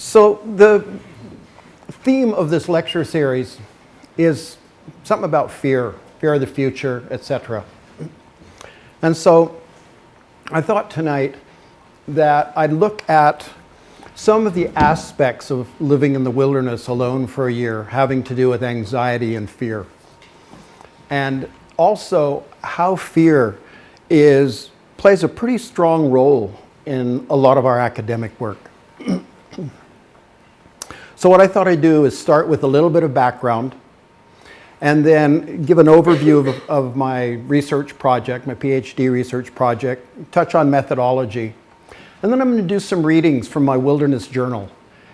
So the theme of this lecture series is something about fear, fear of the future, etc. And so I thought tonight that I'd look at some of the aspects of living in the wilderness alone for a year, having to do with anxiety and fear. And also how fear plays a pretty strong role in a lot of our academic work. So what I thought I'd do is start with a little bit of background and then give an overview of my research project, my PhD research project, touch on methodology. And then I'm going to do some readings from my wilderness journal.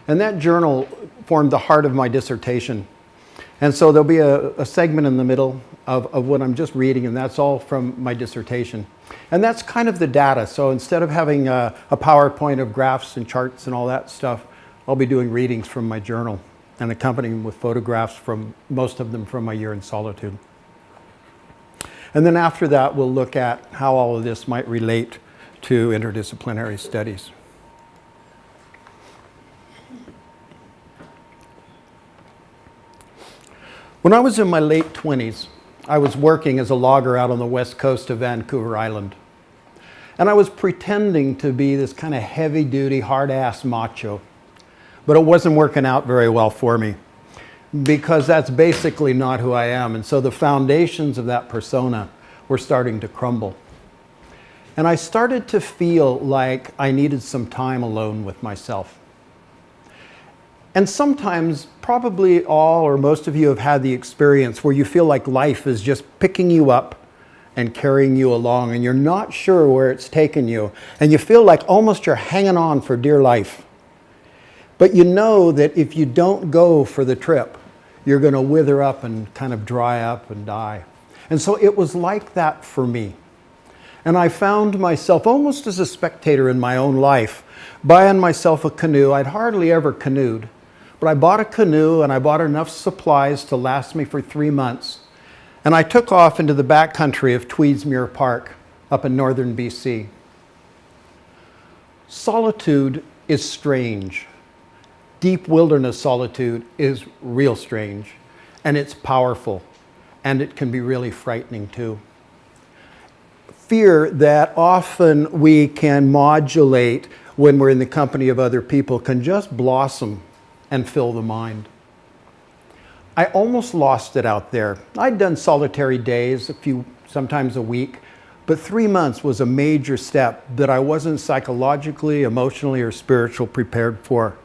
And that journal formed the heart of my dissertation. And so there'll be a segment in the middle of what I'm just reading, and that's all from my dissertation. And that's kind of the data. So instead of having a PowerPoint of graphs and charts and all that stuff, I'll be doing readings from my journal and accompanying with photographs from most of them from my year in Solitude. And then after that, we'll look at how all of this might relate to interdisciplinary studies. When I was in my late 20s, I was working as a logger out on the west coast of Vancouver Island. And I was pretending to be this kind of heavy-duty, hard-ass macho. But it wasn't working out very well for me because that's basically not who I am. And so the foundations of that persona were starting to crumble. And I started to feel like I needed some time alone with myself. And sometimes, probably all or most of you have had the experience where you feel like life is just picking you up and carrying you along, and you're not sure where it's taken you. And you feel like almost you're hanging on for dear life. But you know that if you don't go for the trip, you're going to wither up and kind of dry up and die. And so it was like that for me. And I found myself almost as a spectator in my own life, buying myself a canoe. I'd hardly ever canoed, but I bought a canoe and I bought enough supplies to last me for 3 months. And I took off into the backcountry of Tweedsmuir Park up in northern BC. Solitude is strange. Deep wilderness solitude is real strange, and it's powerful, and it can be really frightening too. Fear that often we can modulate when we're in the company of other people can just blossom and fill the mind. I almost lost it out there. I'd done solitary days, sometimes a week, but 3 months was a major step that I wasn't psychologically, emotionally, or spiritually prepared for.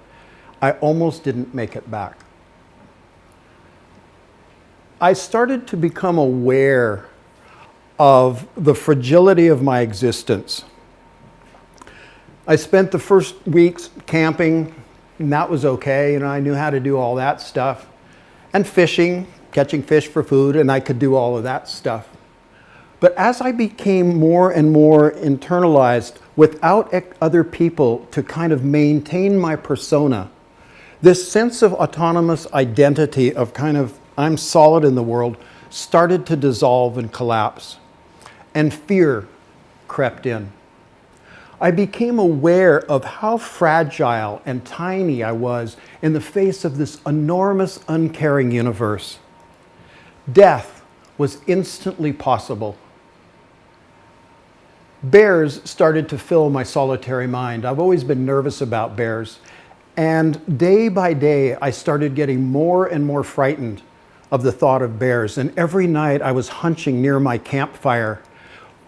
I almost didn't make it back. I started to become aware of the fragility of my existence. I spent the first weeks camping, and that was okay. I knew how to do all that stuff. And fishing, catching fish for food, and I could do all of that stuff. But as I became more and more internalized without other people to kind of maintain my persona, this sense of autonomous identity of kind of, I'm solid in the world, started to dissolve and collapse. And fear crept in. I became aware of how fragile and tiny I was in the face of this enormous, uncaring universe. Death was instantly possible. Bears started to fill my solitary mind. I've always been nervous about bears. And day by day, I started getting more and more frightened of the thought of bears. And every night I was hunching near my campfire,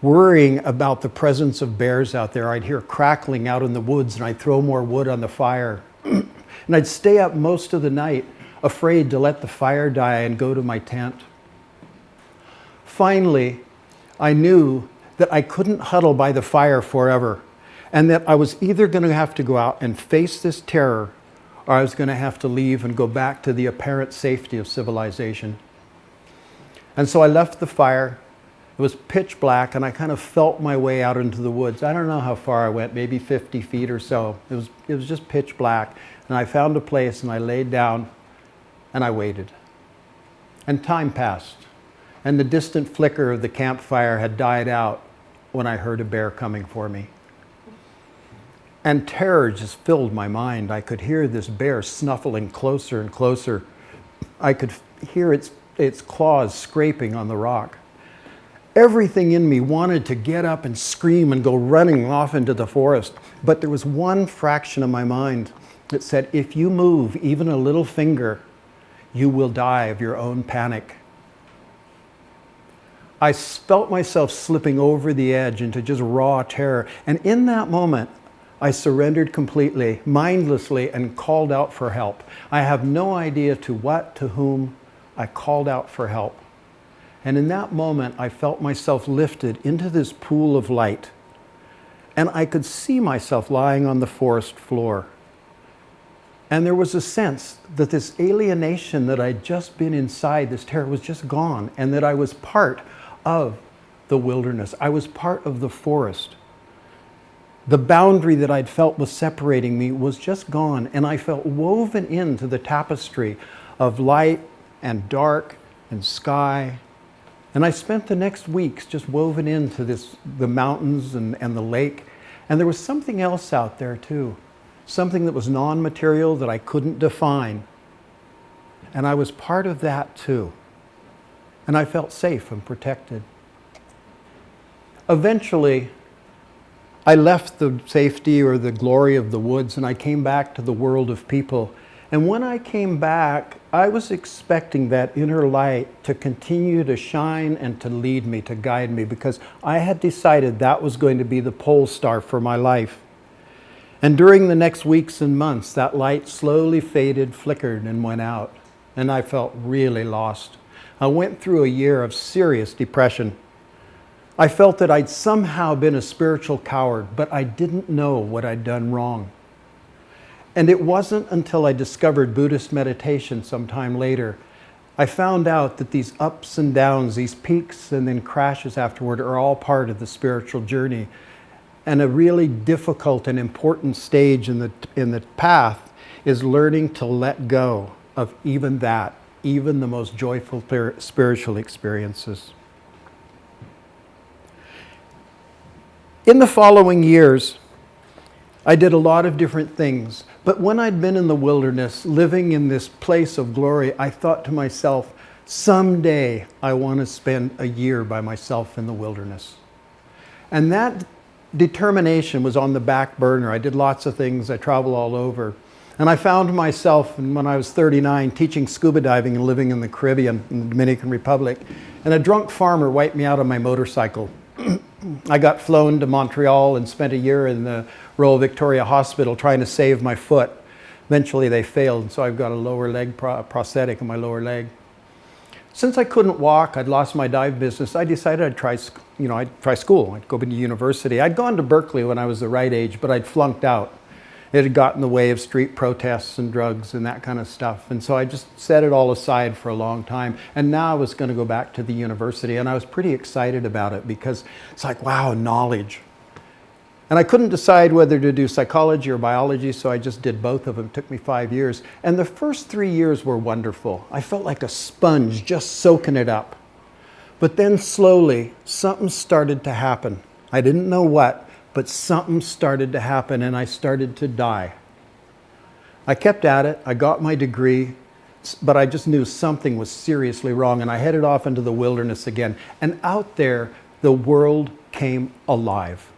worrying about the presence of bears out there. I'd hear crackling out in the woods and I'd throw more wood on the fire. And I'd stay up most of the night, afraid to let the fire die and go to my tent. Finally, I knew that I couldn't huddle by the fire forever, and that I was either going to have to go out and face this terror, or I was going to have to leave and go back to the apparent safety of civilization. And so I left the fire. It was pitch black, and I kind of felt my way out into the woods. I don't know how far I went, maybe 50 feet or so. It was just pitch black. And I found a place, and I laid down, and I waited. And time passed, and the distant flicker of the campfire had died out when I heard a bear coming for me. And terror just filled my mind. I could hear this bear snuffling closer and closer. I could hear its claws scraping on the rock. Everything in me wanted to get up and scream and go running off into the forest. But there was one fraction of my mind that said, if you move even a little finger, you will die of your own panic. I felt myself slipping over the edge into just raw terror. And in that moment, I surrendered completely, mindlessly, and called out for help. I have no idea to what, to whom. I called out for help. And in that moment, I felt myself lifted into this pool of light. And I could see myself lying on the forest floor. And there was a sense that this alienation that I'd just been inside, this terror, was just gone, and that I was part of the wilderness. I was part of the forest. The boundary that I'd felt was separating me was just gone, and I felt woven into the tapestry of light and dark and sky. And I spent the next weeks just woven into the mountains and the lake. And there was something else out there too, something that was non-material that I couldn't define. And I was part of that too. And I felt safe and protected. Eventually, I left the safety or the glory of the woods and I came back to the world of people. And when I came back, I was expecting that inner light to continue to shine and to lead me, to guide me, because I had decided that was going to be the pole star for my life. And during the next weeks and months, that light slowly faded, flickered, and went out. And I felt really lost. I went through a year of serious depression. I felt that I'd somehow been a spiritual coward, but I didn't know what I'd done wrong. And it wasn't until I discovered Buddhist meditation sometime later, I found out that these ups and downs, these peaks and then crashes afterward, are all part of the spiritual journey. And a really difficult and important stage in the path is learning to let go of even that, even the most joyful spiritual experiences. In the following years, I did a lot of different things. But when I'd been in the wilderness, living in this place of glory, I thought to myself, someday I want to spend a year by myself in the wilderness. And that determination was on the back burner. I did lots of things. I traveled all over. And I found myself, when I was 39, teaching scuba diving and living in the Caribbean, in the Dominican Republic. And a drunk farmer wiped me out on my motorcycle. I got flown to Montreal and spent a year in the Royal Victoria Hospital trying to save my foot. Eventually they failed, so I've got a lower leg prosthetic in my lower leg. Since I couldn't walk, I'd lost my dive business, I decided I'd try school. I'd go to university. I'd gone to Berkeley when I was the right age, but I'd flunked out. It had gotten in the way of street protests and drugs and that kind of stuff. And so I just set it all aside for a long time. And now I was going to go back to the university, and I was pretty excited about it because it's like, wow, knowledge. And I couldn't decide whether to do psychology or biology, so I just did both of them. It took me 5 years. And the first 3 years were wonderful. I felt like a sponge just soaking it up. But then slowly, something started to happen. I didn't know what, but something started to happen and I started to die. I kept at it, I got my degree, but I just knew something was seriously wrong, and I headed off into the wilderness again. And out there, the world came alive.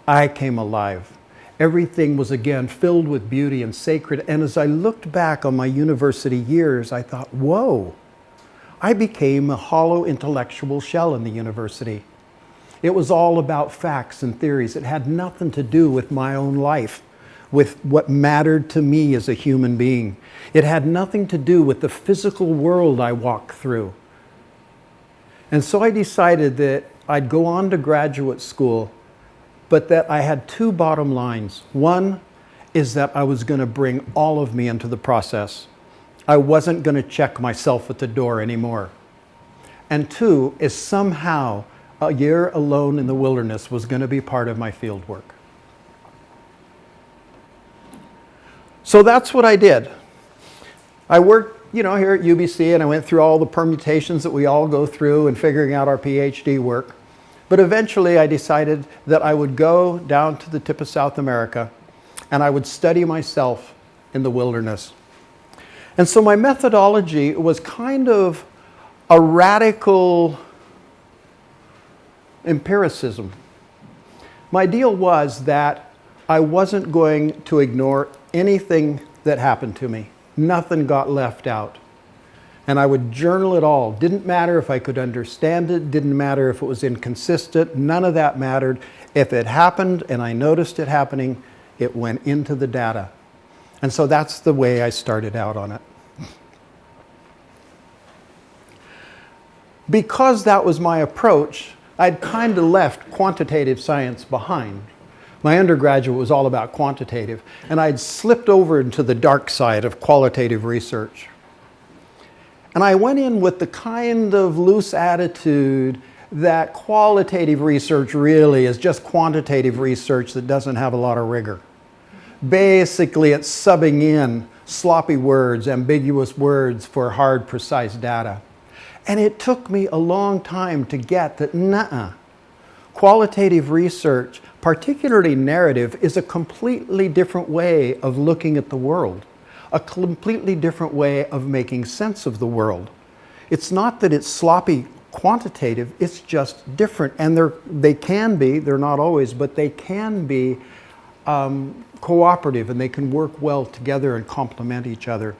I came alive. Everything was again filled with beauty and sacred. And as I looked back on my university years, I thought, whoa, I became a hollow intellectual shell in the university. It was all about facts and theories. It had nothing to do with my own life, with what mattered to me as a human being. It had nothing to do with the physical world I walked through. And so I decided that I'd go on to graduate school, but that I had two bottom lines. One is that I was going to bring all of me into the process. I wasn't going to check myself at the door anymore. And two is somehow a year alone in the wilderness was going to be part of my field work. So that's what I did. I worked, here at UBC, and I went through all the permutations that we all go through in figuring out our PhD work. But eventually I decided that I would go down to the tip of South America and I would study myself in the wilderness. And so my methodology was kind of a radical empiricism. My deal was that I wasn't going to ignore anything that happened to me. Nothing got left out. And I would journal it all. Didn't matter if I could understand it, didn't matter if it was inconsistent, none of that mattered. If it happened and I noticed it happening, it went into the data. And so that's the way I started out on it. Because that was my approach, I'd kind of left quantitative science behind. My undergraduate was all about quantitative, and I'd slipped over into the dark side of qualitative research. And I went in with the kind of loose attitude that qualitative research really is just quantitative research that doesn't have a lot of rigor. Basically, it's subbing in sloppy words, ambiguous words for hard, precise data. And it took me a long time to get that, nuh-uh. Qualitative research, particularly narrative, is a completely different way of looking at the world, a completely different way of making sense of the world. It's not that it's sloppy quantitative, it's just different. And they can be, they're not always, but they can be cooperative, and they can work well together and complement each other.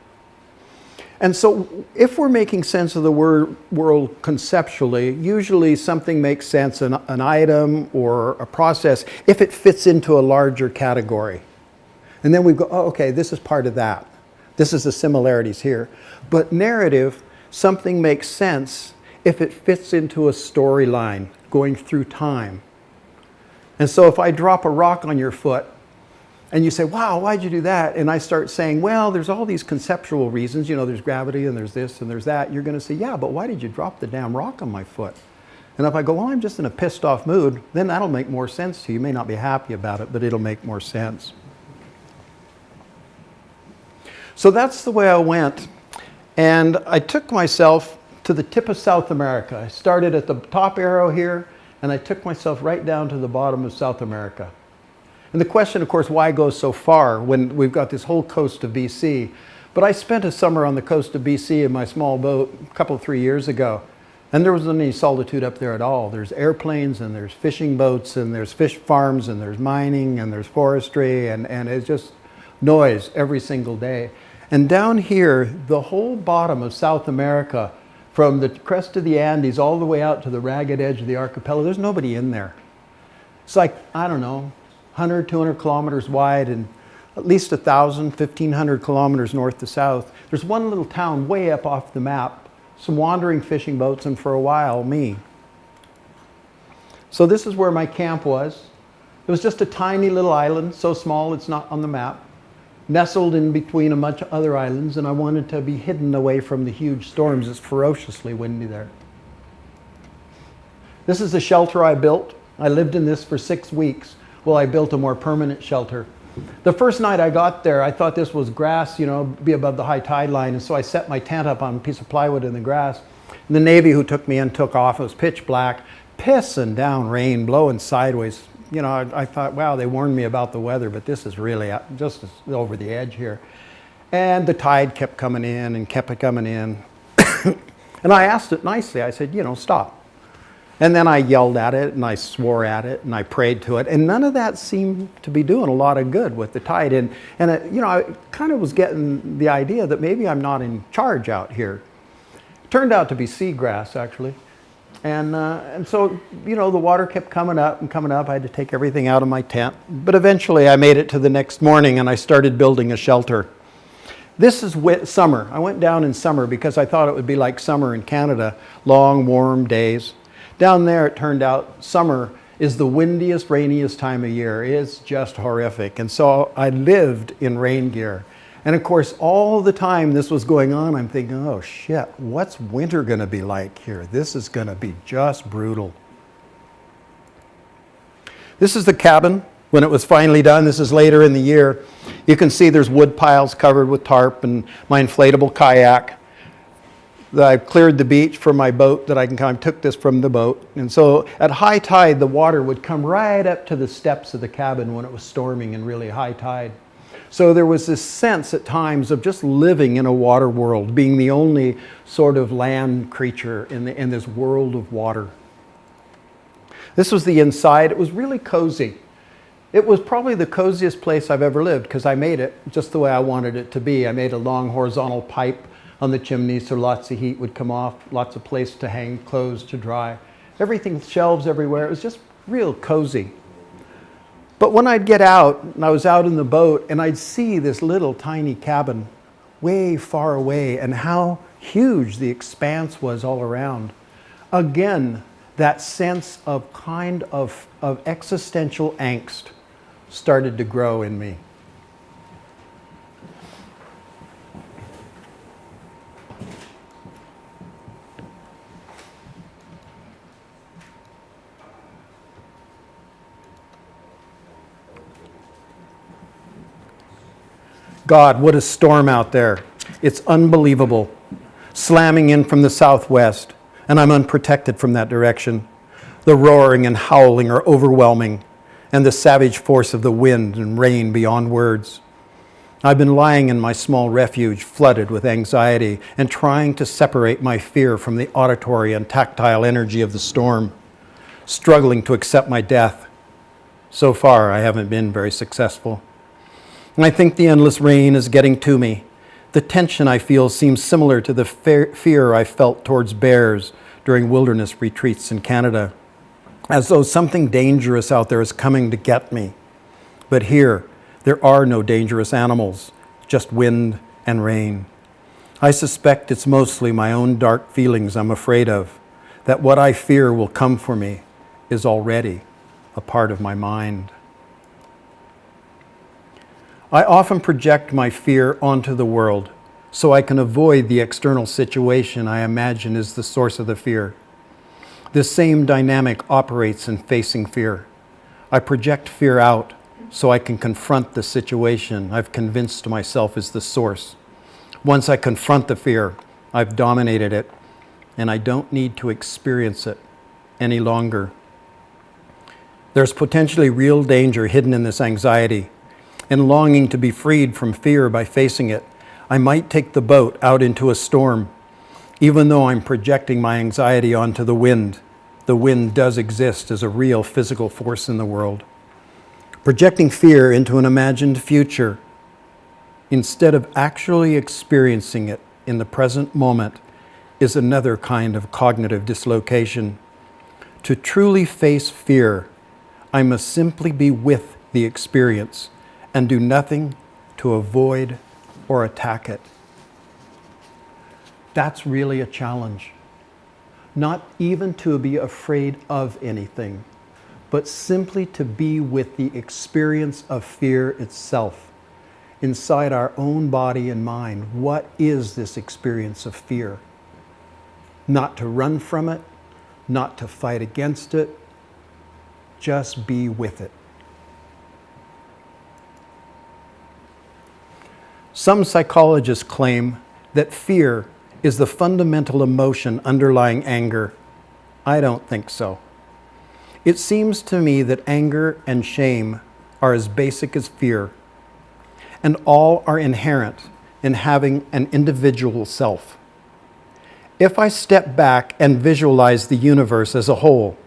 And so if we're making sense of the world conceptually, usually something makes sense, an item or a process, if it fits into a larger category. And then we go, oh, okay, this is part of that. This is the similarities here. But narrative, something makes sense if it fits into a storyline going through time. And so if I drop a rock on your foot, and you say, wow, why'd you do that? And I start saying, well, there's all these conceptual reasons. You know, there's gravity and there's this and there's that. You're going to say, yeah, but why did you drop the damn rock on my foot? And if I go, well, I'm just in a pissed off mood, then that'll make more sense to you. You may not be happy about it, but it'll make more sense. So that's the way I went. And I took myself to the tip of South America. I started at the top arrow here, and I took myself right down to the bottom of South America. And the question, of course, why go so far when we've got this whole coast of BC? But I spent a summer on the coast of BC in my small boat a couple, 3 years ago. And there wasn't any solitude up there at all. There's airplanes, and there's fishing boats, and there's fish farms, and there's mining, and there's forestry, and it's just noise every single day. And down here, the whole bottom of South America, from the crest of the Andes all the way out to the ragged edge of the archipelago, there's nobody in there. It's like, I don't know, 100, 200 kilometers wide and at least 1,000, 1,500 kilometers north to south. There's one little town way up off the map, some wandering fishing boats, and for a while, me. So this is where my camp was. It was just a tiny little island, so small it's not on the map, nestled in between a bunch of other islands, and I wanted to be hidden away from the huge storms. It's ferociously windy there. This is the shelter I built. I lived in this for 6 weeks. Well, I built a more permanent shelter. The first night I got there, I thought this was grass, you know, be above the high tide line, and so I set my tent up on a piece of plywood in the grass. And the Navy who took me in took off. It was pitch black, pissing down rain, blowing sideways. You know, I thought, wow, they warned me about the weather, but this is really just over the edge here. And the tide kept coming in and kept coming in. And I asked it nicely. I said, you know, stop. And then I yelled at it, and I swore at it, and I prayed to it. And none of that seemed to be doing a lot of good with the tide. And it, you know, I kind of was getting the idea that maybe I'm not in charge out here. It turned out to be seagrass, actually. And so, you know, the water kept coming up and coming up. I had to take everything out of my tent. But eventually I made it to the next morning, and I started building a shelter. This is summer. I went down in summer because I thought it would be like summer in Canada, long, warm days. Down there, it turned out summer is the windiest, rainiest time of year. It's just horrific. And so I lived in rain gear. And of course, all the time this was going on, I'm thinking, oh shit, what's winter gonna be like here? This is gonna be just brutal. This is the cabin when it was finally done. This is later in the year. You can see there's wood piles covered with tarp and my inflatable kayak. that I've cleared the beach for my boat that I can come. I took this from the boat. And so at high tide, the water would come right up to the steps of the cabin when it was storming and really high tide. So there was this sense at times of just living in a water world, being the only sort of land creature in this world of water. This was the inside. It was really cozy. It was probably the coziest place I've ever lived because I made it just the way I wanted it to be. I made a long horizontal pipe on the chimney so lots of heat would come off, lots of place to hang clothes to dry. Everything, shelves everywhere. It was just real cozy. But when I'd get out, and I was out in the boat, and I'd see this little tiny cabin way far away and how huge the expanse was all around. Again, that sense of kind of existential angst started to grow in me. God, what a storm out there. It's unbelievable. Slamming in from the southwest, and I'm unprotected from that direction. The roaring and howling are overwhelming, and the savage force of the wind and rain beyond words. I've been lying in my small refuge, flooded with anxiety, and trying to separate my fear from the auditory and tactile energy of the storm, struggling to accept my death. So far, I haven't been very successful. And I think the endless rain is getting to me. The tension I feel seems similar to the fear I felt towards bears during wilderness retreats in Canada, as though something dangerous out there is coming to get me. But here, there are no dangerous animals, just wind and rain. I suspect it's mostly my own dark feelings I'm afraid of, that what I fear will come for me is already a part of my mind. I often project my fear onto the world so I can avoid the external situation I imagine is the source of the fear. This same dynamic operates in facing fear. I project fear out so I can confront the situation I've convinced myself is the source. Once I confront the fear, I've dominated it, and I don't need to experience it any longer. There's potentially real danger hidden in this anxiety. And longing to be freed from fear by facing it, I might take the boat out into a storm. Even though I'm projecting my anxiety onto the wind does exist as a real physical force in the world. Projecting fear into an imagined future, instead of actually experiencing it in the present moment, is another kind of cognitive dislocation. To truly face fear, I must simply be with the experience and do nothing to avoid or attack it. That's really a challenge. Not even to be afraid of anything, but simply to be with the experience of fear itself, inside our own body and mind. What is this experience of fear? Not to run from it, not to fight against it, just be with it. Some psychologists claim that fear is the fundamental emotion underlying anger. I don't think so. It seems to me that anger and shame are as basic as fear, and all are inherent in having an individual self. If I step back and visualize the universe as a whole,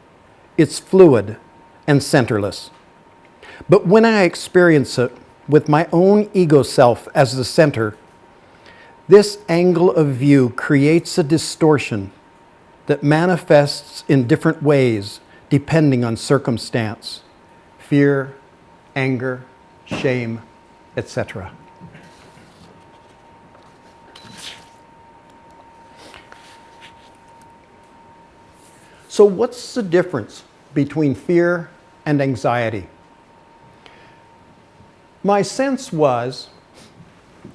it's fluid and centerless. But when I experience it with my own ego self as the center, this angle of view creates a distortion that manifests in different ways depending on circumstance: fear, anger, shame, etc. So what's the difference between fear and anxiety? My sense was,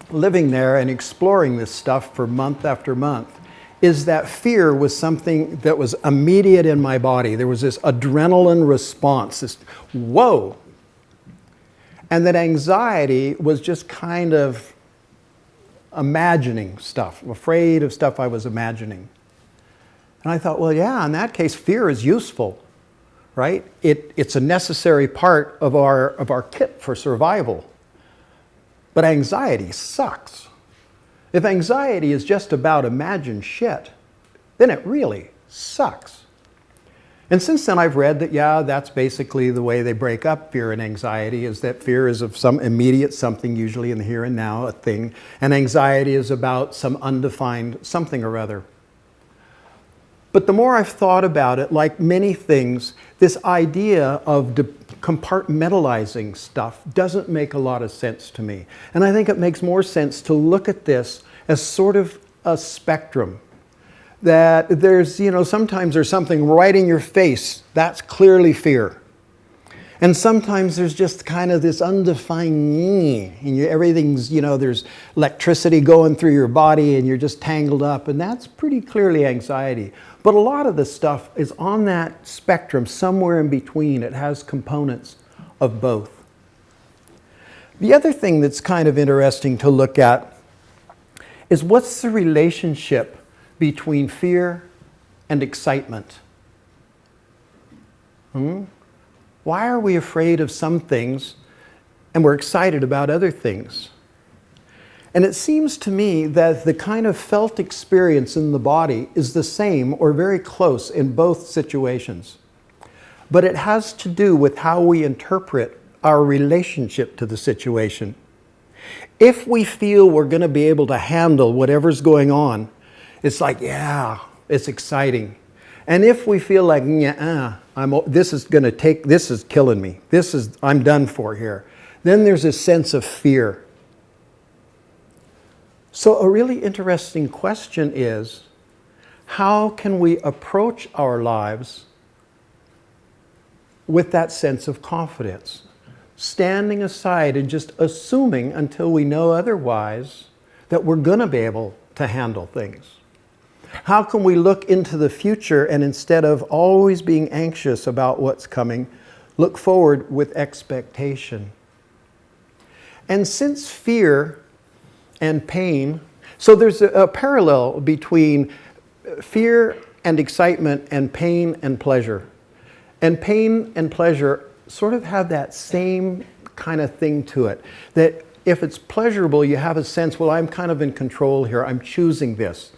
living there and exploring this stuff for month after month, is that fear was something that was immediate in my body. There was this adrenaline response, this whoa. And that anxiety was just kind of imagining stuff. I'm afraid of stuff I was imagining. And I thought, well, yeah, in that case, fear is useful, right? It's a necessary part of our kit for survival. But anxiety sucks. If anxiety is just about imagined shit, then it really sucks. And since then I've read that, yeah, that's basically the way they break up fear and anxiety, is that fear is of some immediate something, usually in the here and now, a thing, and anxiety is about some undefined something or other. But the more I've thought about it, like many things, this idea of compartmentalizing stuff doesn't make a lot of sense to me. And I think it makes more sense to look at this as sort of a spectrum. That there's, sometimes there's something right in your face, that's clearly fear. And sometimes there's just kind of this undefined, and everything's, there's electricity going through your body and you're just tangled up, and that's pretty clearly anxiety. But a lot of the stuff is on that spectrum, somewhere in between. It has components of both. The other thing that's kind of interesting to look at is what's the relationship between fear and excitement? Why are we afraid of some things and we're excited about other things? And it seems to me that the kind of felt experience in the body is the same or very close in both situations. But it has to do with how we interpret our relationship to the situation. If we feel we're going to be able to handle whatever's going on, it's like, yeah, it's exciting. And if we feel like, this is killing me, I'm done for here, then there's a sense of fear. So a really interesting question is, how can we approach our lives with that sense of confidence? Standing aside and just assuming until we know otherwise that we're going to be able to handle things. How can we look into the future and instead of always being anxious about what's coming, look forward with expectation? And since fear and pain, so there's a parallel between fear and excitement and pain and pleasure. And pain and pleasure sort of have that same kind of thing to it. That if it's pleasurable, you have a sense, well, I'm kind of in control here, I'm choosing this.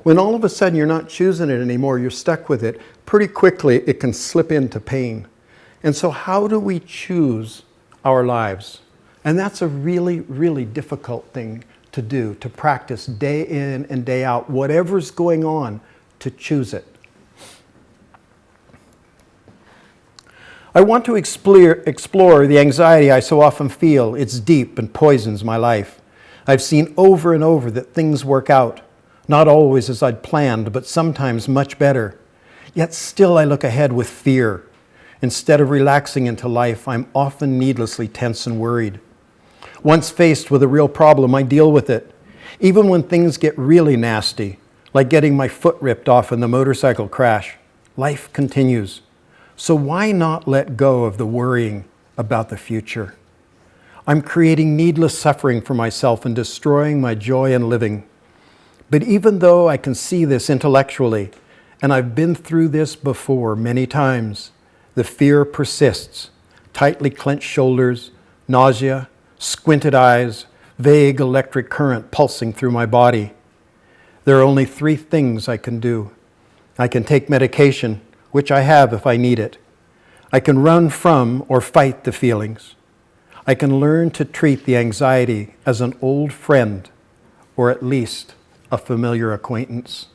When all of a sudden you're not choosing it anymore, you're stuck with it, pretty quickly it can slip into pain. And so how do we choose our lives? And that's a really, really difficult thing to do, to practice day in and day out, whatever's going on, to choose it. I want to explore the anxiety I so often feel. It's deep and poisons my life. I've seen over and over that things work out. Not always as I'd planned, but sometimes much better. Yet still I look ahead with fear. Instead of relaxing into life, I'm often needlessly tense and worried. Once faced with a real problem, I deal with it. Even when things get really nasty, like getting my foot ripped off in the motorcycle crash, life continues. So why not let go of the worrying about the future? I'm creating needless suffering for myself and destroying my joy in living. But even though I can see this intellectually, and I've been through this before many times, the fear persists. Tightly clenched shoulders, nausea, squinted eyes, vague electric current pulsing through my body. There are only 3 things I can do. I can take medication, which I have if I need it. I can run from or fight the feelings. I can learn to treat the anxiety as an old friend, or at least a familiar acquaintance.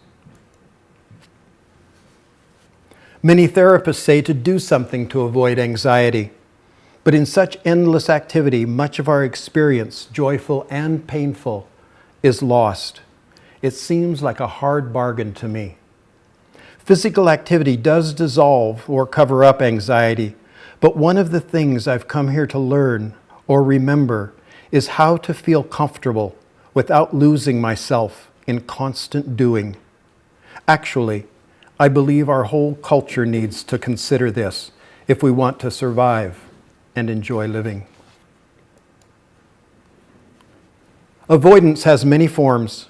Many therapists say to do something to avoid anxiety, but in such endless activity, much of our experience, joyful and painful, is lost. It seems like a hard bargain to me. Physical activity does dissolve or cover up anxiety, but one of the things I've come here to learn or remember is how to feel comfortable without losing myself in constant doing. Actually, I believe our whole culture needs to consider this if we want to survive and enjoy living. Avoidance has many forms.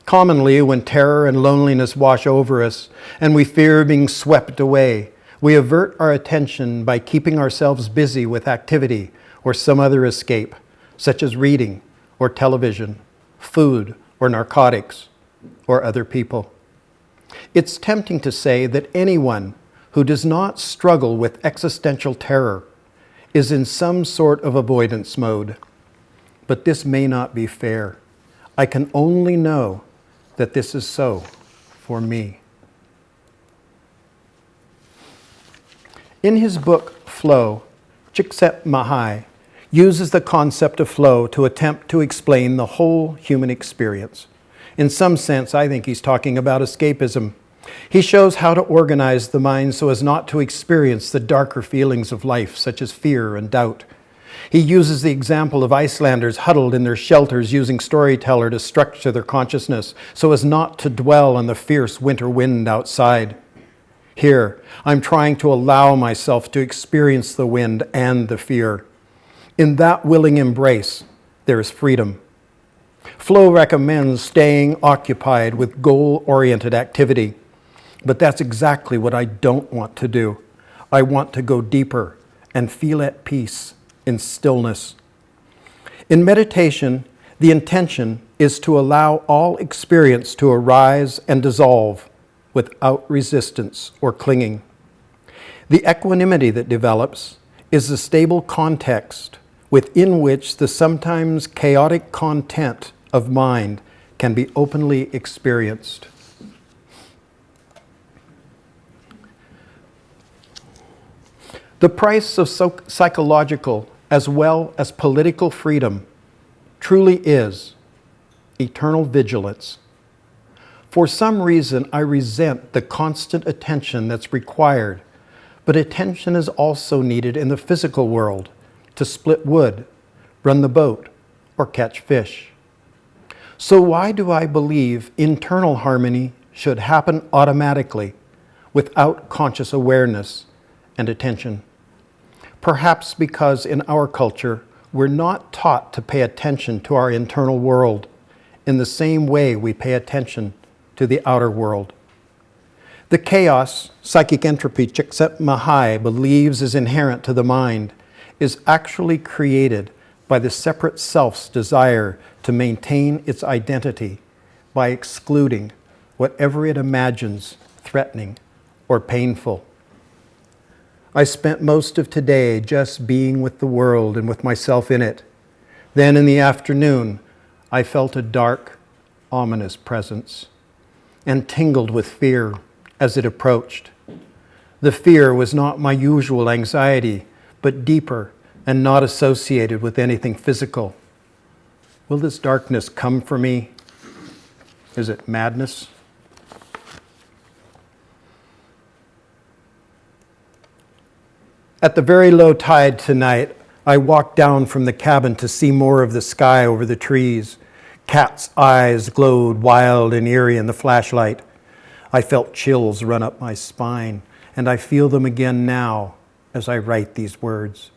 Commonly, when terror and loneliness wash over us and we fear being swept away, we avert our attention by keeping ourselves busy with activity or some other escape, such as reading or television, food or narcotics, or other people. It's tempting to say that anyone who does not struggle with existential terror is in some sort of avoidance mode. But this may not be fair. I can only know that this is so for me. In his book, Flow, Csikszentmihalyi uses the concept of flow to attempt to explain the whole human experience. In some sense, I think he's talking about escapism. He shows how to organize the mind so as not to experience the darker feelings of life, such as fear and doubt. He uses the example of Icelanders huddled in their shelters using storyteller to structure their consciousness so as not to dwell on the fierce winter wind outside. Here, I'm trying to allow myself to experience the wind and the fear. In that willing embrace, there is freedom. Flow recommends staying occupied with goal-oriented activity, but that's exactly what I don't want to do. I want to go deeper and feel at peace in stillness. In meditation, the intention is to allow all experience to arise and dissolve without resistance or clinging. The equanimity that develops is the stable context within which the sometimes chaotic content of mind can be openly experienced. The price of psychological as well as political freedom truly is eternal vigilance. For some reason, I resent the constant attention that's required, but attention is also needed in the physical world to split wood, run the boat, or catch fish. So why do I believe internal harmony should happen automatically without conscious awareness and attention? Perhaps because in our culture, we're not taught to pay attention to our internal world in the same way we pay attention to the outer world. The chaos, psychic entropy Csikszentmihalyi believes is inherent to the mind is actually created by the separate self's desire to maintain its identity by excluding whatever it imagines threatening or painful. I spent most of today just being with the world and with myself in it. Then in the afternoon, I felt a dark, ominous presence and tingled with fear as it approached. The fear was not my usual anxiety, but deeper and not associated with anything physical. Will this darkness come for me? Is it madness? At the very low tide tonight, I walked down from the cabin to see more of the sky over the trees. Cat's eyes glowed wild and eerie in the flashlight. I felt chills run up my spine, and I feel them again now as I write these words.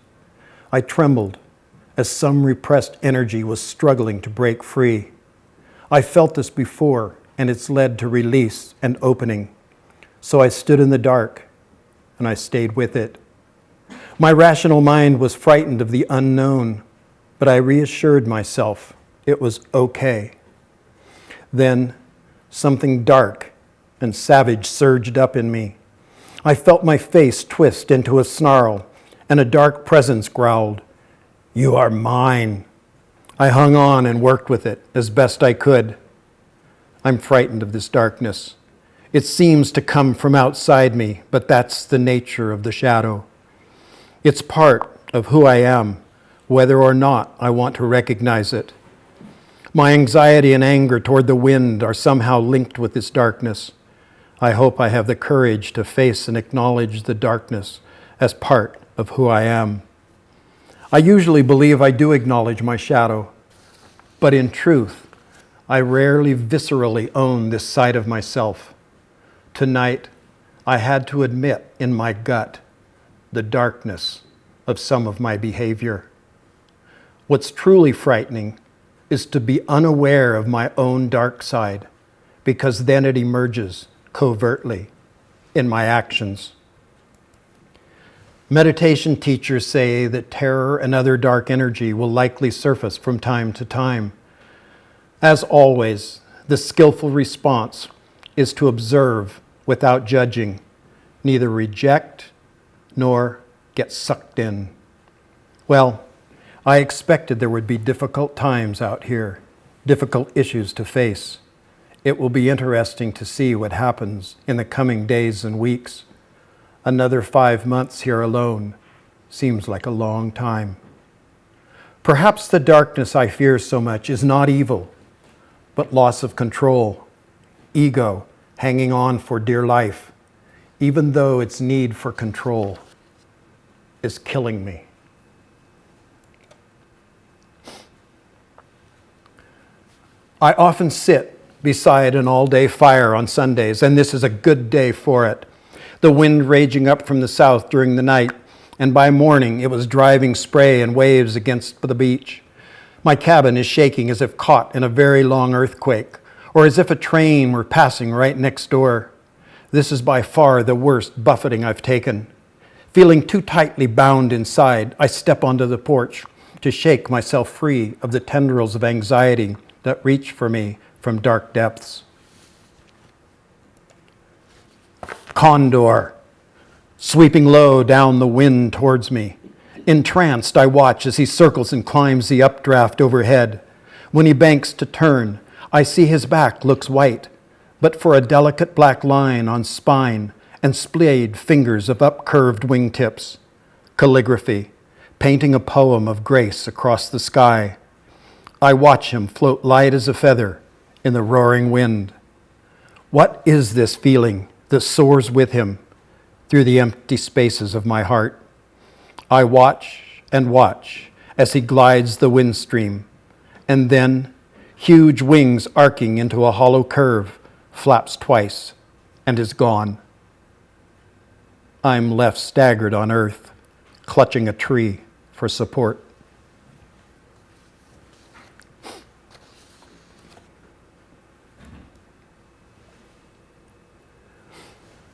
I trembled as some repressed energy was struggling to break free. I felt this before, and it's led to release and opening. So I stood in the dark, and I stayed with it. My rational mind was frightened of the unknown, but I reassured myself it was okay. Then something dark and savage surged up in me. I felt my face twist into a snarl, and a dark presence growled, "You are mine." I hung on and worked with it as best I could. I'm frightened of this darkness. It seems to come from outside me, but that's the nature of the shadow. It's part of who I am, whether or not I want to recognize it. My anxiety and anger toward the wind are somehow linked with this darkness. I hope I have the courage to face and acknowledge the darkness as part of who I am. I usually believe I do acknowledge my shadow, but in truth, I rarely viscerally own this side of myself. Tonight, I had to admit in my gut the darkness of some of my behavior. What's truly frightening is to be unaware of my own dark side, because then it emerges covertly in my actions. Meditation teachers say that terror and other dark energy will likely surface from time to time. As always, the skillful response is to observe without judging, neither reject nor get sucked in. Well, I expected there would be difficult times out here, difficult issues to face. It will be interesting to see what happens in the coming days and weeks. Another 5 months here alone seems like a long time. Perhaps the darkness I fear so much is not evil, but loss of control, ego hanging on for dear life, even though its need for control is killing me. I often sit beside an all-day fire on Sundays, and this is a good day for it. The wind raging up from the south during the night, and by morning it was driving spray and waves against the beach. My cabin is shaking as if caught in a very long earthquake, or as if a train were passing right next door. This is by far the worst buffeting I've taken. Feeling too tightly bound inside, I step onto the porch to shake myself free of the tendrils of anxiety that reach for me from dark depths. Condor, sweeping low down the wind towards me. Entranced, I watch as he circles and climbs the updraft overhead. When he banks to turn, I see his back looks white, but for a delicate black line on spine and splayed fingers of upcurved wingtips. Calligraphy, painting a poem of grace across the sky. I watch him float light as a feather in the roaring wind. What is this feeling that soars with him through the empty spaces of my heart? I watch and watch as he glides the wind stream, and then, huge wings arcing into a hollow curve, flaps twice and is gone. I'm left staggered on earth, clutching a tree for support.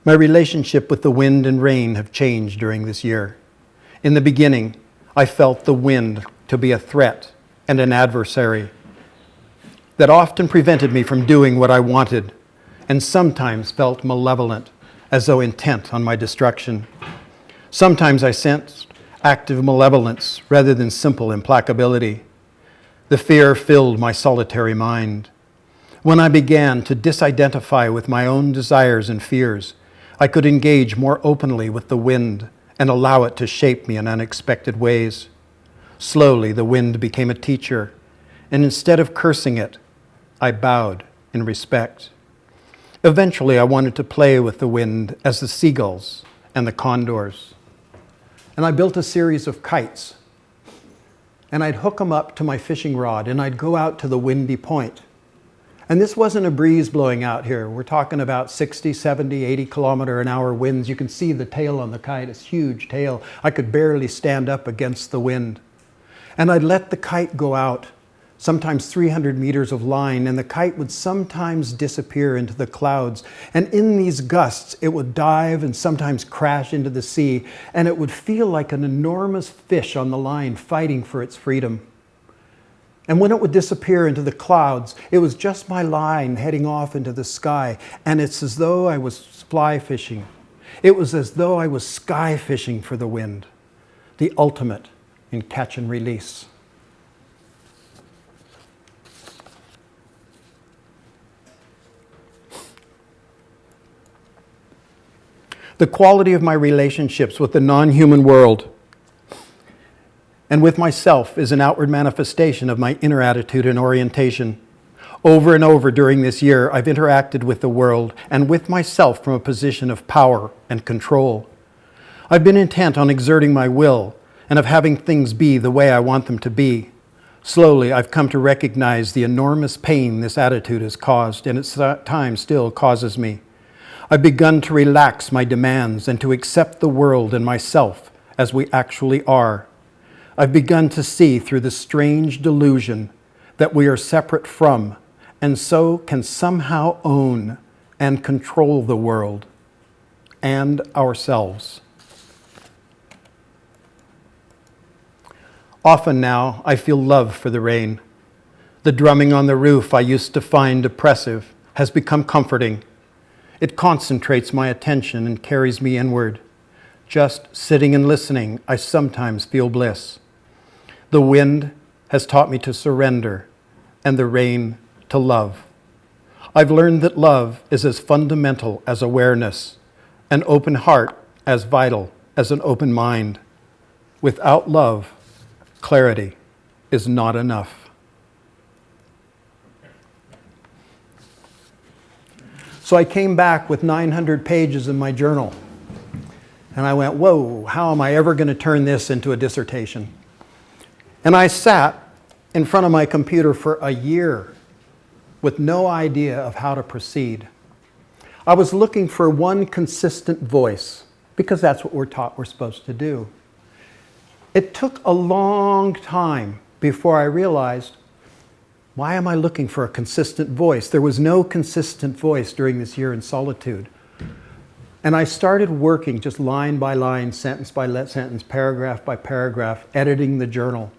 My relationship with the wind and rain have changed during this year. In the beginning, I felt the wind to be a threat and an adversary that often prevented me from doing what I wanted, and sometimes felt malevolent, as though intent on my destruction. Sometimes I sensed active malevolence rather than simple implacability. The fear filled my solitary mind. When I began to disidentify with my own desires and fears, I could engage more openly with the wind and allow it to shape me in unexpected ways. Slowly, the wind became a teacher, and instead of cursing it, I bowed in respect. Eventually, I wanted to play with the wind as the seagulls and the condors. And I built a series of kites, and I'd hook them up to my fishing rod, and I'd go out to the windy point. And this wasn't a breeze blowing out here. We're talking about 60, 70, 80 kilometer an hour winds. You can see the tail on the kite, it's a huge tail. I could barely stand up against the wind. And I'd let the kite go out, sometimes 300 meters of line, and the kite would sometimes disappear into the clouds. And in these gusts, it would dive and sometimes crash into the sea, and it would feel like an enormous fish on the line fighting for its freedom. And when it would disappear into the clouds, it was just my line heading off into the sky, and it's as though I was fly fishing. It was as though I was sky fishing for the wind, the ultimate in catch and release. The quality of my relationships with the non-human world and with myself is an outward manifestation of my inner attitude and orientation. Over and over during this year, I've interacted with the world and with myself from a position of power and control. I've been intent on exerting my will and of having things be the way I want them to be. Slowly, I've come to recognize the enormous pain this attitude has caused, and at times still causes me. I've begun to relax my demands and to accept the world and myself as we actually are. I've begun to see through the strange delusion that we are separate from, and so can somehow own and control the world and ourselves. Often now, I feel love for the rain. The drumming on the roof I used to find oppressive has become comforting. It concentrates my attention and carries me inward. Just sitting and listening, I sometimes feel bliss. The wind has taught me to surrender, and the rain to love. I've learned that love is as fundamental as awareness, an open heart as vital as an open mind. Without love, clarity is not enough. So I came back with 900 pages in my journal. And I went, whoa, how am I ever going to turn this into a dissertation? And I sat in front of my computer for a year with no idea of how to proceed. I was looking for one consistent voice, because that's what we're taught we're supposed to do. It took a long time before I realized, why am I looking for a consistent voice? There was no consistent voice during this year in Solitude. And I started working just line by line, sentence by sentence, paragraph by paragraph, editing the journal.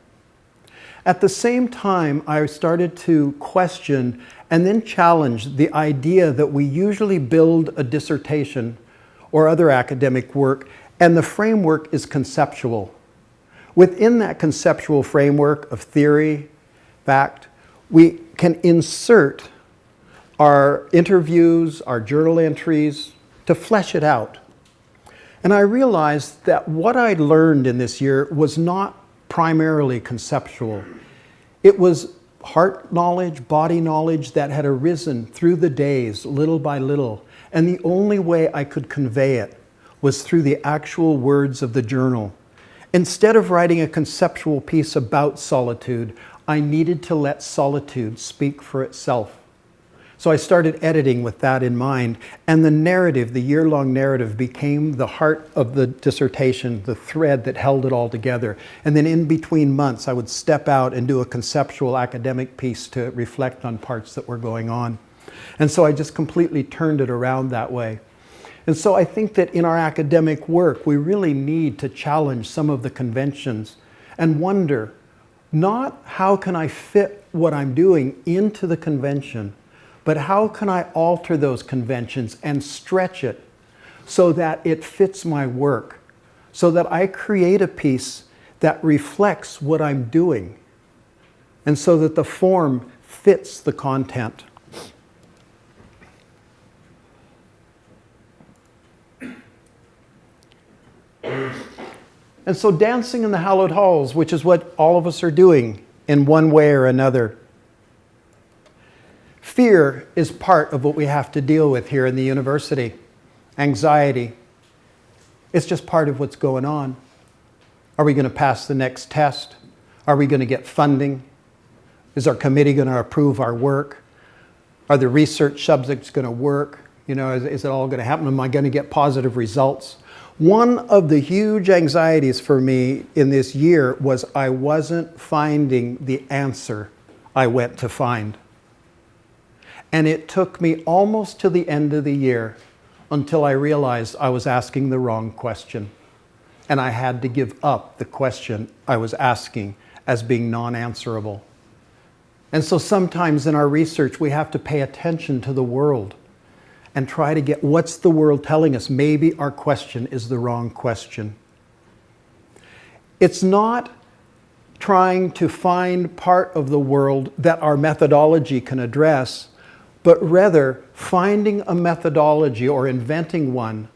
At the same time, I started to question and then challenge the idea that we usually build a dissertation or other academic work, and the framework is conceptual. Within that conceptual framework of theory, fact, we can insert our interviews, our journal entries, to flesh it out. And I realized that what I'd learned in this year was not primarily conceptual. It was heart knowledge, body knowledge that had arisen through the days, little by little. And the only way I could convey it was through the actual words of the journal. Instead of writing a conceptual piece about solitude, I needed to let solitude speak for itself. So I started editing with that in mind, and the narrative, the year-long narrative, became the heart of the dissertation, the thread that held it all together. And then in between months, I would step out and do a conceptual academic piece to reflect on parts that were going on. And so I just completely turned it around that way. And so I think that in our academic work, we really need to challenge some of the conventions and wonder, not how can I fit what I'm doing into the convention, but how can I alter those conventions and stretch it so that it fits my work, so that I create a piece that reflects what I'm doing, and so that the form fits the content. And so dancing in the hallowed halls, which is what all of us are doing in one way or another. Fear is part of what we have to deal with here in the university. Anxiety. It's just part of what's going on. Are we going to pass the next test? Are we going to get funding? Is our committee going to approve our work? Are the research subjects going to work? You know, is it all going to happen? Am I going to get positive results? One of the huge anxieties for me in this year was I wasn't finding the answer I went to find. And it took me almost to the end of the year until I realized I was asking the wrong question. And I had to give up the question I was asking as being non-answerable. And so sometimes in our research, we have to pay attention to the world and try to get what's the world telling us. Maybe our question is the wrong question. It's not trying to find part of the world that our methodology can address, but rather finding a methodology or inventing one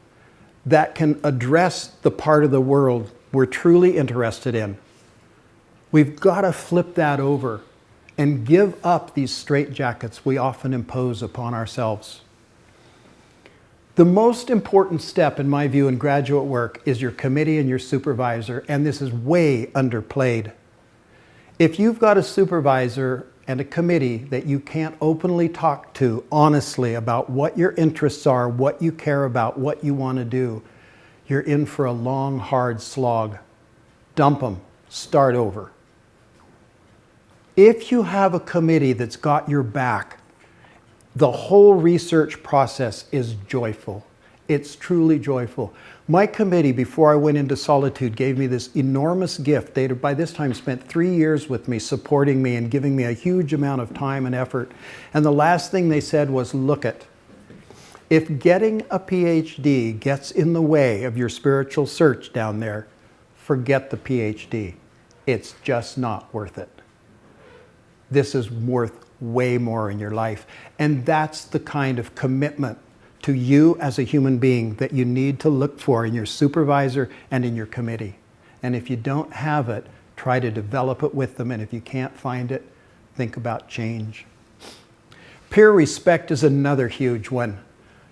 that can address the part of the world we're truly interested in. We've got to flip that over and give up these straitjackets we often impose upon ourselves. The most important step, in my view, in graduate work is your committee and your supervisor, and this is way underplayed. If you've got a supervisor and a committee that you can't openly talk to honestly about what your interests are, what you care about, what you want to do, you're in for a long, hard slog. Dump them. Start over. If you have a committee that's got your back, the whole research process is joyful. It's truly joyful. My committee, before I went into Solitude, gave me this enormous gift. They had by this time spent 3 years with me, supporting me and giving me a huge amount of time and effort. And the last thing they said was, look it, if getting a PhD gets in the way of your spiritual search down there, forget the PhD. It's just not worth it. This is worth way more in your life. And that's the kind of commitment to you as a human being that you need to look for in your supervisor and in your committee. And if you don't have it, try to develop it with them. And if you can't find it, think about change. Peer respect is another huge one.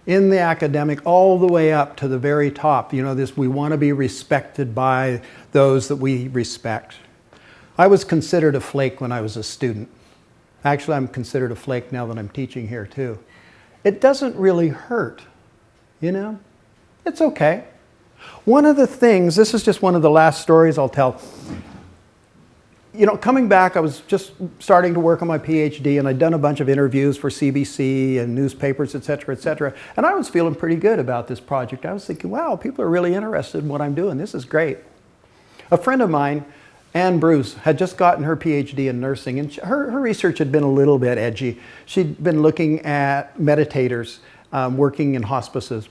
In the academic, all the way up to the very top, you know, we want to be respected by those that we respect. I was considered a flake when I was a student. Actually, I'm considered a flake now that I'm teaching here too. It doesn't really hurt, you know? It's okay. One of the things, this is just one of the last stories I'll tell. You know, coming back, I was just starting to work on my PhD, and I'd done a bunch of interviews for CBC and newspapers, et cetera, and I was feeling pretty good about this project. I was thinking, wow, people are really interested in what I'm doing. This is great. A friend of mine, Ann Bruce, had just gotten her PhD in nursing, and her research had been a little bit edgy. She'd been looking at meditators working in hospices.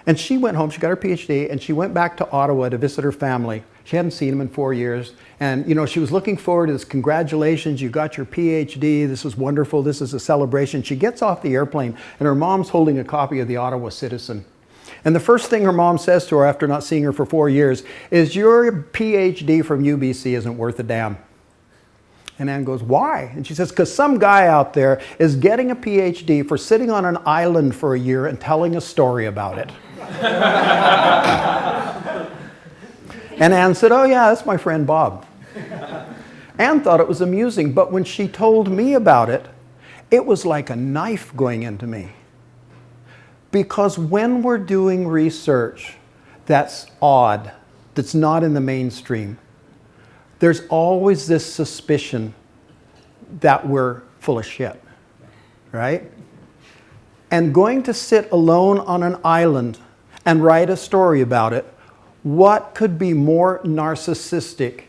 And she went home, she got her PhD, and she went back to Ottawa to visit her family. She hadn't seen them in 4 years. And, you know, she was looking forward to this, congratulations, you got your PhD, this is wonderful, this is a celebration. She gets off the airplane, and her mom's holding a copy of the Ottawa Citizen. And the first thing her mom says to her after not seeing her for 4 years is, your PhD from UBC isn't worth a damn. And Anne goes, why? And she says, because some guy out there is getting a PhD for sitting on an island for a year and telling a story about it. And Anne said, oh yeah, that's my friend Bob. Anne thought it was amusing, but when she told me about it, it was like a knife going into me. Because when we're doing research that's odd, that's not in the mainstream, there's always this suspicion that we're full of shit, right? And going to sit alone on an island and write a story about it, what could be more narcissistic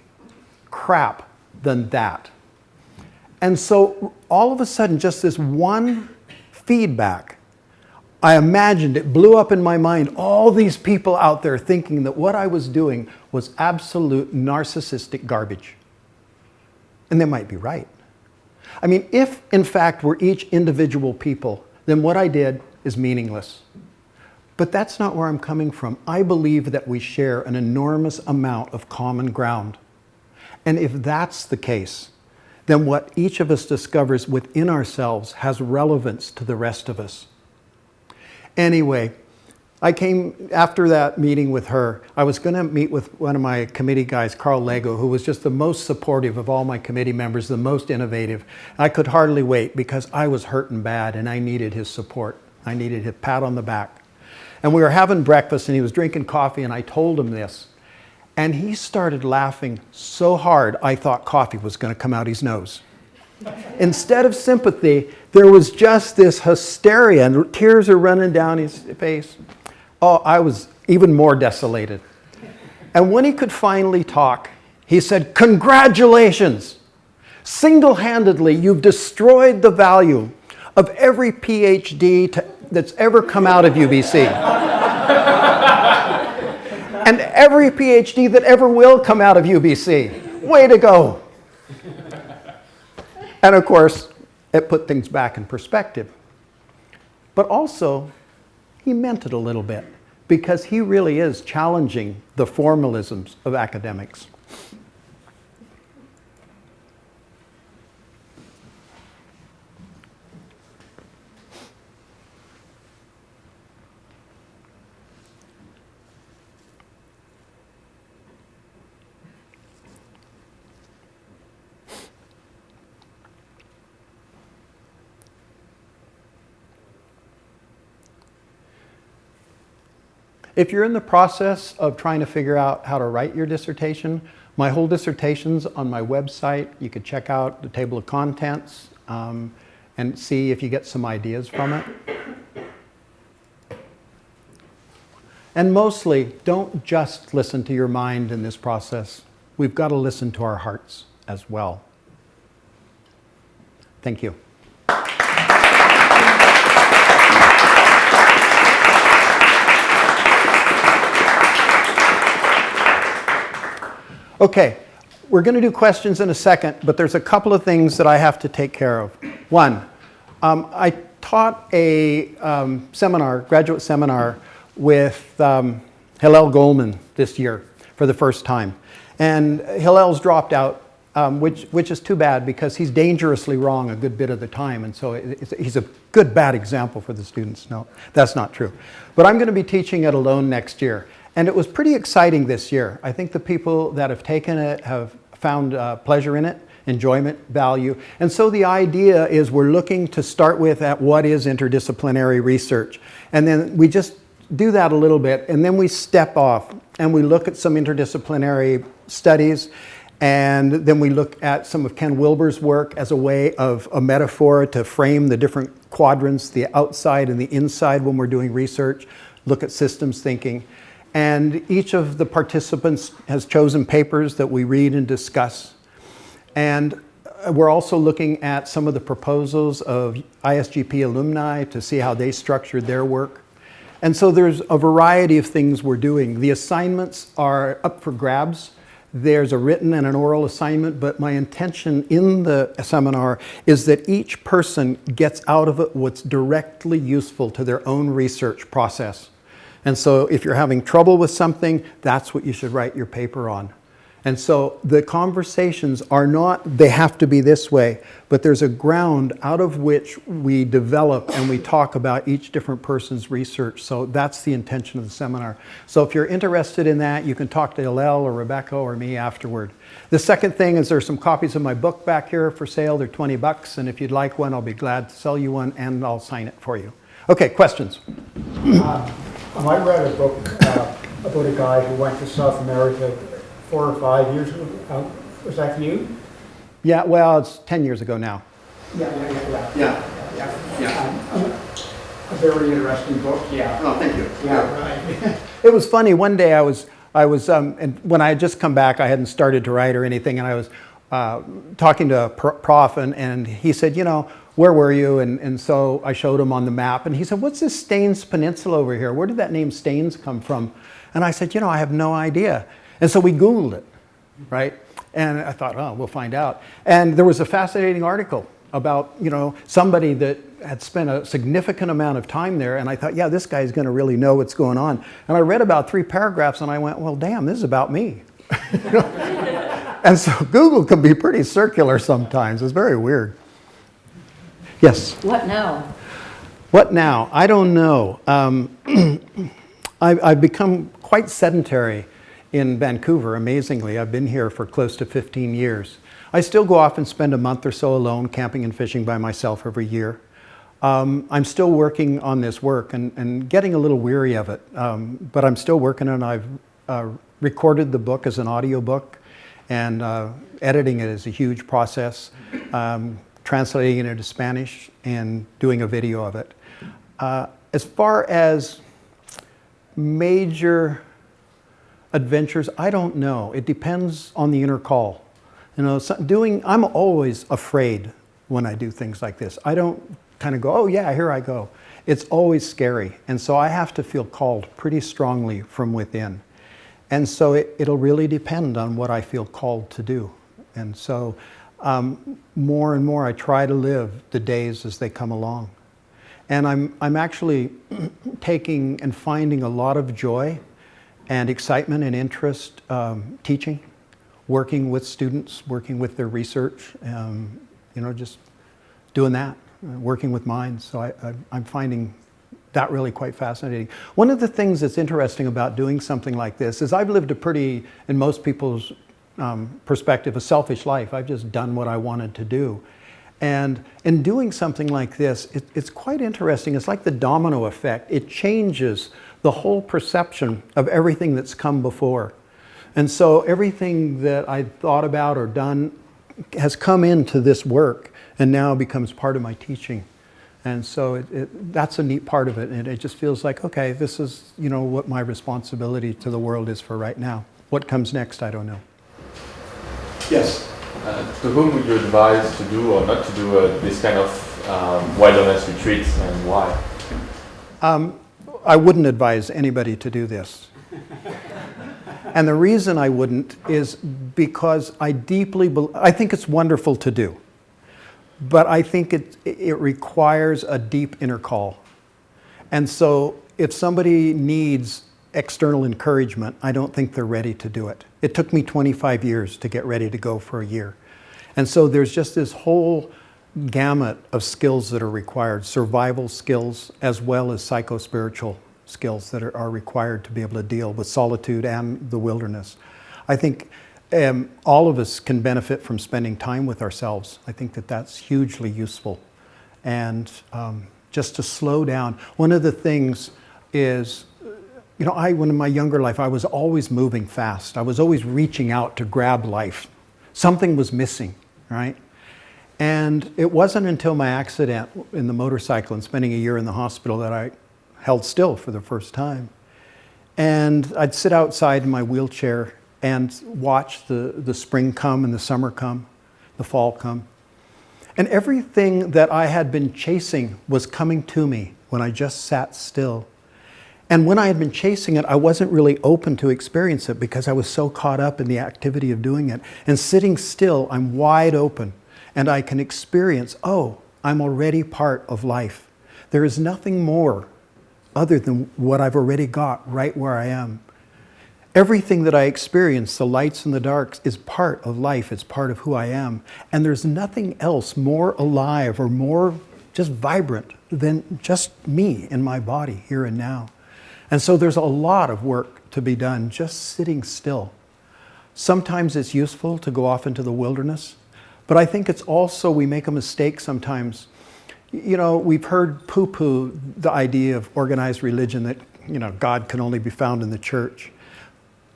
crap than that? And so all of a sudden, just this one feedback, I imagined, it blew up in my mind, all these people out there thinking that what I was doing was absolute narcissistic garbage. And they might be right. I mean, if in fact we're each individual people, then what I did is meaningless. But that's not where I'm coming from. I believe that we share an enormous amount of common ground. And if that's the case, then what each of us discovers within ourselves has relevance to the rest of us. Anyway, I came, after that meeting with her, I was going to meet with one of my committee guys, Carl Lego, who was just the most supportive of all my committee members, the most innovative. I could hardly wait because I was hurting bad and I needed his support. I needed his pat on the back. And we were having breakfast and he was drinking coffee and I told him this. And he started laughing so hard I thought coffee was going to come out his nose. Instead of sympathy, there was just this hysteria and tears are running down his face. Oh, I was even more desolated. And when he could finally talk, he said, congratulations! Single-handedly, you've destroyed the value of every PhD that's ever come out of UBC. And every PhD that ever will come out of UBC. Way to go! And of course, it put things back in perspective. But also, he meant it a little bit, because he really is challenging the formalisms of academics. If you're in the process of trying to figure out how to write your dissertation, my whole dissertation's on my website. You could check out the table of contents and see if you get some ideas from it. And mostly, don't just listen to your mind in this process. We've got to listen to our hearts as well. Thank you. Okay, we're going to do questions in a second, but there's a couple of things that I have to take care of. One, I taught a graduate seminar with Hillel Goldman this year for the first time. And Hillel's dropped out, which is too bad because he's dangerously wrong a good bit of the time. And so he's a good, bad example for the students. No, that's not true. But I'm going to be teaching it alone next year. And it was pretty exciting this year. I think the people that have taken it have found pleasure in it, enjoyment, value. And so the idea is we're looking to start with at what is interdisciplinary research. And then we just do that a little bit, and then we step off and we look at some interdisciplinary studies, and then we look at some of Ken Wilber's work as a way of a metaphor to frame the different quadrants, the outside and the inside when we're doing research, look at systems thinking. And each of the participants has chosen papers that we read and discuss. And we're also looking at some of the proposals of ISGP alumni to see how they structured their work. And so there's a variety of things we're doing. The assignments are up for grabs. There's a written and an oral assignment, but my intention in the seminar is that each person gets out of it what's directly useful to their own research process. And so if you're having trouble with something, that's what you should write your paper on. And so the conversations are not, they have to be this way, but there's a ground out of which we develop and we talk about each different person's research. So that's the intention of the seminar. So if you're interested in that, you can talk to Hillel or Rebecca or me afterward. The second thing is there's some copies of my book back here for sale. They're $20, and if you'd like one, I'll be glad to sell you one and I'll sign it for you. Okay, questions? I read a book about a guy who went to South America 4 or 5 years ago. Was that you? Yeah, well, it's 10 years ago now. Yeah. A very interesting book, yeah. Oh, thank you. Yeah, right. It was funny. One day I was, and when I had just come back, I hadn't started to write or anything, and I was talking to a prof, and he said, you know, where were you? And so I showed him on the map, and he said, what's this Staines Peninsula over here? Where did that name Staines come from? And I said, you know, I have no idea. And so we Googled it, right? And I thought, oh, we'll find out. And there was a fascinating article about, you know, somebody that had spent a significant amount of time there. And I thought, yeah, this guy's going to really know what's going on. And I read about 3 paragraphs and I went, well, damn, this is about me. And so Google can be pretty circular sometimes. It's very weird. Yes? What now? What now? I don't know. I've become quite sedentary in Vancouver, amazingly. I've been here for close to 15 years. I still go off and spend a month or so alone camping and fishing by myself every year. I'm still working on this work and getting a little weary of it, but I'm still working on it. I've recorded the book as an audiobook, and editing it is a huge process, translating it into Spanish and doing a video of it. As far as major adventures, I don't know. It depends on the inner call. You know, I'm always afraid when I do things like this. I don't kind of go, oh yeah, here I go. It's always scary. And so I have to feel called pretty strongly from within. And so it'll really depend on what I feel called to do. And so more and more I try to live the days as they come along. And I'm actually taking and finding a lot of joy and excitement and interest teaching, working with students, working with their research, you know, just doing that, working with minds. So I'm finding that really quite fascinating. One of the things that's interesting about doing something like this is I've lived a pretty, in most people's perspective, a selfish life. I've just done what I wanted to do. And in doing something like this, it's quite interesting. It's like the domino effect. It changes the whole perception of everything that's come before. And so everything that I thought about or done has come into this work and now becomes part of my teaching. And so that's a neat part of it. And it just feels like, okay, this is, what my responsibility to the world is for right now. What comes next, I don't know. Yes? To whom would you advise to do or not to do this kind of wilderness retreats, and why? I wouldn't advise anybody to do this. And the reason I wouldn't is because I think it's wonderful to do. But I think it requires a deep inner call. And so if somebody needs external encouragement, I don't think they're ready to do it. It took me 25 years to get ready to go for a year. And so there's just this whole gamut of skills that are required, survival skills as well as psycho-spiritual skills that are required to be able to deal with solitude and the wilderness. I think all of us can benefit from spending time with ourselves. I think that's hugely useful. And just to slow down. One of the things is, when in my younger life, I was always moving fast. I was always reaching out to grab life. Something was missing, right? And it wasn't until my accident in the motorcycle and spending a year in the hospital that I held still for the first time. And I'd sit outside in my wheelchair and watch the spring come and the summer come, the fall come. And everything that I had been chasing was coming to me when I just sat still. And when I had been chasing it, I wasn't really open to experience it because I was so caught up in the activity of doing it. And sitting still, I'm wide open and I can experience, I'm already part of life. There is nothing more other than what I've already got right where I am. Everything that I experience, the lights and the darks, is part of life. It's part of who I am. And there's nothing else more alive or more just vibrant than just me in my body here and now. And so there's a lot of work to be done just sitting still. Sometimes it's useful to go off into the wilderness, but I think it's also, we make a mistake sometimes. We've heard poo-poo the idea of organized religion that, God can only be found in the church.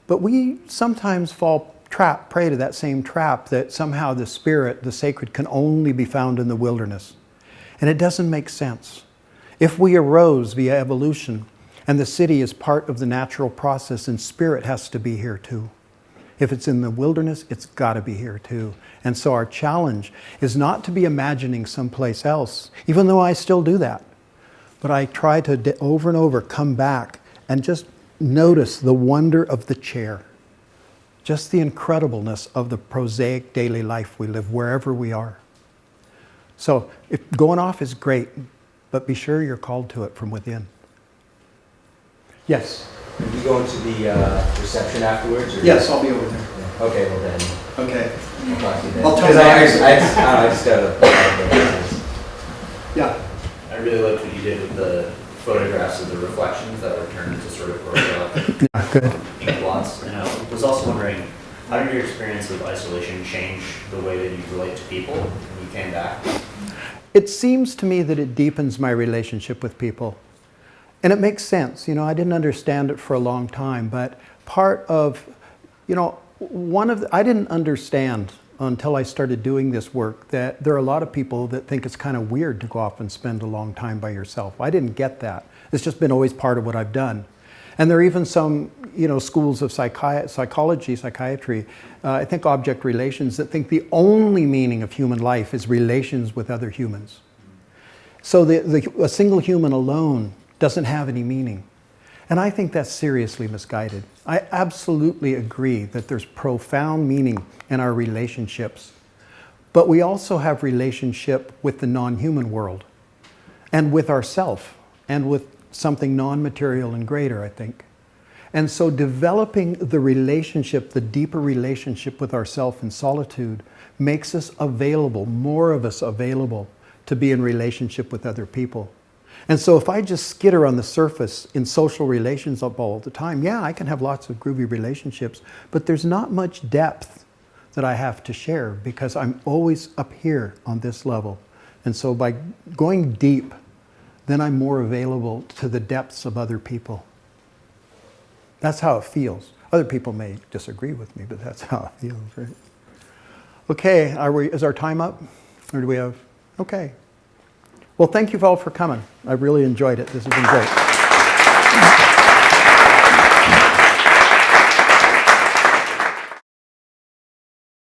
But we sometimes prey to that same trap that somehow the spirit, the sacred, can only be found in the wilderness. And it doesn't make sense. If we arose via evolution and the city is part of the natural process, and spirit has to be here too. If it's in the wilderness, it's got to be here too. And so our challenge is not to be imagining someplace else, even though I still do that. But I try to over and over come back and just notice the wonder of the chair, just the incredibleness of the prosaic daily life we live wherever we are. So if going off is great, but be sure you're called to it from within. Yes? Can you go into the reception afterwards? Or Yes, I'll be over there. Okay, well then. Okay. I'll talk to you then. I'll tell 'Cause you. I just gotta. Yeah. I really liked what you did with the photographs of the reflections that were turned into sort of Good. ink blots. And I was also wondering, how did your experience of isolation change the way that you relate to people when you came back? It seems to me that it deepens my relationship with people. And it makes sense. I didn't understand it for a long time, but part of, I didn't understand until I started doing this work that there are a lot of people that think it's kind of weird to go off and spend a long time by yourself. I didn't get that. It's just been always part of what I've done. And there are even some, schools of psychiatry, I think object relations, that think the only meaning of human life is relations with other humans. So a single human alone doesn't have any meaning. And I think that's seriously misguided. I absolutely agree that there's profound meaning in our relationships, but we also have relationship with the non-human world and with ourself and with something non-material and greater, I think. And so developing the relationship, the deeper relationship with ourself in solitude, makes us available, more of us available to be in relationship with other people. And so if I just skitter on the surface in social relations all the time, yeah, I can have lots of groovy relationships, but there's not much depth that I have to share because I'm always up here on this level. And so by going deep, then I'm more available to the depths of other people. That's how it feels. Other people may disagree with me, but that's how it feels, right? Okay, is our time up? Or do we have? Okay. Well, thank you all for coming. I really enjoyed it. This has been great.